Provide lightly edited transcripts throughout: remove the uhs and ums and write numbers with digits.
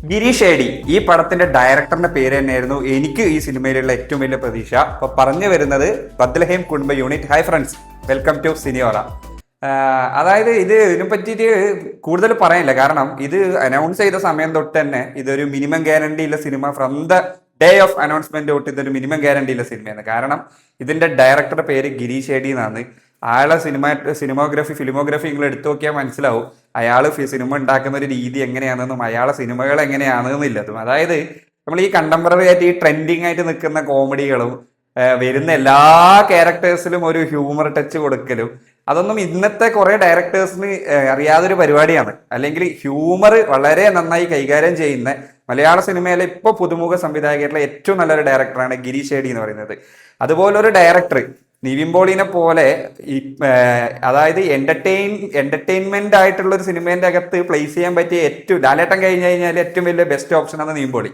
ഗിരീഷ് ഏടി ഈ പടത്തിന്റെ ഡയറക്ടറിന്റെ പേര് തന്നെയായിരുന്നു എനിക്ക് ഈ സിനിമയിലുള്ള ഏറ്റവും വലിയ പ്രതീക്ഷ. അപ്പൊ പറഞ്ഞു വരുന്നത് Bethlehem Kudumba unit. Hi friends, welcome to സിനിയോറ. അതായത് ഇതിനെ പറ്റിയിട്ട് കൂടുതൽ പറയാനില്ല, കാരണം ഇത് അനൗൺസ് ചെയ്ത സമയം തൊട്ട് തന്നെ ഇതൊരു മിനിമം ഗ്യാരണ്ടി ഉള്ള cinema. From the day of announcement തൊട്ട് ഇതൊരു മിനിമം ഗ്യാരണ്ടി ഉള്ള സിനിമയാണ്. കാരണം ഇതിന്റെ ഡയറക്ടറുടെ പേര് ഗിരീഷ് ഏടി എന്നാണ്. അയാളെ ഫിലിമോഗ്രഫി നിങ്ങൾ എടുത്തു നോക്കിയാൽ മനസ്സിലാവും അയാൾ സിനിമ ഉണ്ടാക്കുന്ന ഒരു രീതി എങ്ങനെയാണെന്നും അയാളെ സിനിമകൾ എങ്ങനെയാണെന്നില്ലതും. അതായത് നമ്മൾ ഈ കണ്ടംപററി ആയിട്ട് ഈ ട്രെൻഡിങ് ആയിട്ട് നിൽക്കുന്ന കോമഡികളും വരുന്ന എല്ലാ ക്യാരക്ടേഴ്സിലും ഒരു ഹ്യൂമർ ടച്ച് കൊടുക്കലും, അതൊന്നും ഇന്നത്തെ കുറെ ഡയറക്ടേഴ്സിന് അറിയാതൊരു പരിപാടിയാണ്. അല്ലെങ്കിൽ ഹ്യൂമർ വളരെ നന്നായി കൈകാര്യം ചെയ്യുന്ന മലയാള സിനിമയിലെ ഇപ്പോൾ പുതുമുഖ സംവിധായകരുടെ ഏറ്റവും നല്ലൊരു ഡയറക്ടറാണ് ഗിരീഷ് ഏടി എന്ന് പറയുന്നത്. അതുപോലൊരു ഡയറക്ടർ നിവിൻ പോളിനെ പോലെ ഈ അതായത് എന്റർടൈൻമെന്റ് ആയിട്ടുള്ള ഒരു സിനിമേന്റെ അകത്ത് പ്ലേസ് ചെയ്യാൻ പറ്റിയ ഏറ്റവും ലാലേട്ടൻ കഴിഞ്ഞു കഴിഞ്ഞാൽ ഏറ്റവും വലിയ ബെസ്റ്റ് ഓപ്ഷനാണ് നിവിൻ പോളി.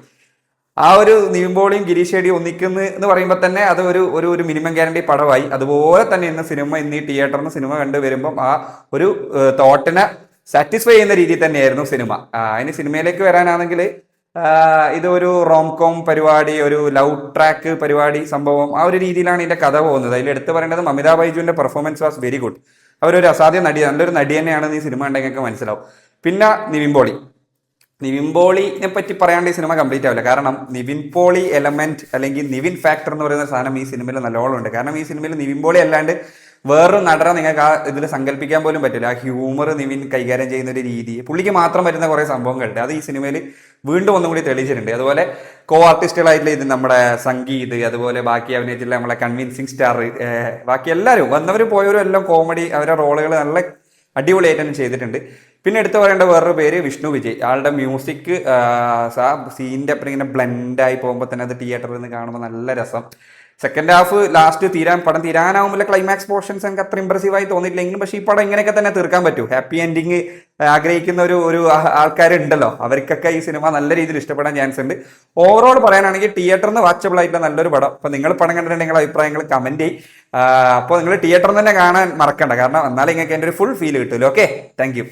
ആ ഒരു നിവിൻ പോളിയും ഗിരീഷ് ഏടിയും ഒന്നിക്കുന്നു എന്ന് പറയുമ്പോൾ തന്നെ അത് ഒരു മിനിമം ഗ്യാരണ്ടി പടമായി. അതുപോലെ തന്നെ ഇന്ന് ഈ തിയേറ്ററിൽ നിന്ന് സിനിമ കണ്ടു വരുമ്പം ആ ഒരു തോട്ടിനെ സാറ്റിസ്ഫൈ ചെയ്യുന്ന രീതിയിൽ തന്നെയായിരുന്നു സിനിമ. അതിന് സിനിമയിലേക്ക് വരാനാണെങ്കിൽ ഇതൊരു റോംകോം പരിപാടി, ഒരു ലവ് ട്രാക്ക് പരിപാടി സംഭവം, ആ ഒരു രീതിയിലാണ് ഇതിന്റെ കഥ പോകുന്നത്. അതിൽ എടുത്തു പറയേണ്ടത് മമിത ബൈജുവിന്റെ പെർഫോമൻസ് വാസ് വെരി ഗുഡ്. അവരൊരു അസാധ്യ നടി, നല്ലൊരു നടി തന്നെയാണെന്ന് ഈ സിനിമ ഉണ്ടെങ്കിൽ മനസ്സിലാവും. പിന്നെ നിവിൻ പോളിനെ പറ്റി പറയാണ്ട് ഈ സിനിമ കംപ്ലീറ്റ് ആവില്ല. കാരണം നിവിൻ പോളി എലമെന്റ് അല്ലെങ്കിൽ നിവിൻ ഫാക്ടർ എന്ന് പറയുന്ന സാധനം ഈ സിനിമയിൽ നല്ലോണം ഉണ്ട്. കാരണം ഈ സിനിമയിൽ നിവിൻ പോളി അല്ലാണ്ട് വേറൊരു നടനെ നിങ്ങൾക്ക് ആ ഇതിൽ സങ്കല്പിക്കാൻ പോലും പറ്റില്ല. ആ ഹ്യൂമർ നിവിൻ കൈകാര്യം ചെയ്യുന്ന ഒരു രീതി, പുള്ളിക്ക് മാത്രം വരുന്ന കുറെ സംഭവങ്ങളുണ്ട്. അത് ഈ സിനിമയിൽ വീണ്ടും ഒന്നും കൂടി തെളിയിച്ചിട്ടുണ്ട്. അതുപോലെ കോ ആർട്ടിസ്റ്റുകളായിട്ടുള്ള ഇത് നമ്മുടെ സംഗീത്, അതുപോലെ ബാക്കി അഭിനയിച്ചിട്ടുള്ള നമ്മളെ കൺവിൻസിങ് സ്റ്റാർ, ബാക്കി എല്ലാവരും വന്നവരും പോയവരും എല്ലാം കോമഡി, അവരുടെ റോളുകൾ നല്ല അടിപൊളിയായിട്ട് തന്നെ ചെയ്തിട്ടുണ്ട്. പിന്നെ എടുത്തു പറയേണ്ട വേറൊരു പേര് വിഷ്ണു വിജയ്. ആളുടെ മ്യൂസിക് സീനിന്റെ അപ്പുറം ഇങ്ങനെ ബ്ലെൻഡായി പോകുമ്പോൾ തന്നെ അത് തിയേറ്ററിൽ നിന്ന് കാണുമ്പോൾ നല്ല രസം. സെക്കൻഡ് ഹാഫ് ലാസ്റ്റ് പടം തീരാനാവുമ്പോൾ ക്ലൈമാക്സ് പോർഷൻസ് എനിക്ക് അത്ര ഇമ്പ്രസീവായി തോന്നിയില്ലെങ്കിലും, പക്ഷേ ഈ പടം ഇങ്ങനെയൊക്കെ തന്നെ തീർക്കാൻ പറ്റൂ. ഹാപ്പി എൻഡിങ് ആഗ്രഹിക്കുന്ന ഒരു ആൾക്കാരുണ്ടല്ലോ, അവർക്കൊക്കെ ഈ സിനിമ നല്ല രീതിയിൽ ഇഷ്ടപ്പെടാൻ ചാൻസ് ഉണ്ട്. ഓവറോൾ പറയാനാണെങ്കിൽ തിയേറ്ററിൽ നിന്ന് വാച്ചബിൾ ആയിട്ടുള്ള നല്ലൊരു പടം. അപ്പോൾ നിങ്ങൾ പടം കണ്ടിട്ടുണ്ടെങ്കിൽ അഭിപ്രായങ്ങൾ കമന്റ് ചെയ്യും. അപ്പോൾ നിങ്ങൾ തിയേറ്ററിൽ തന്നെ കാണാൻ മറക്കണ്ട, കാരണം എന്നാലും നിങ്ങൾക്ക് എൻ്റെ ഒരു ഫുൾ ഫീൽ കിട്ടുമല്ലോ. Okay, thank you.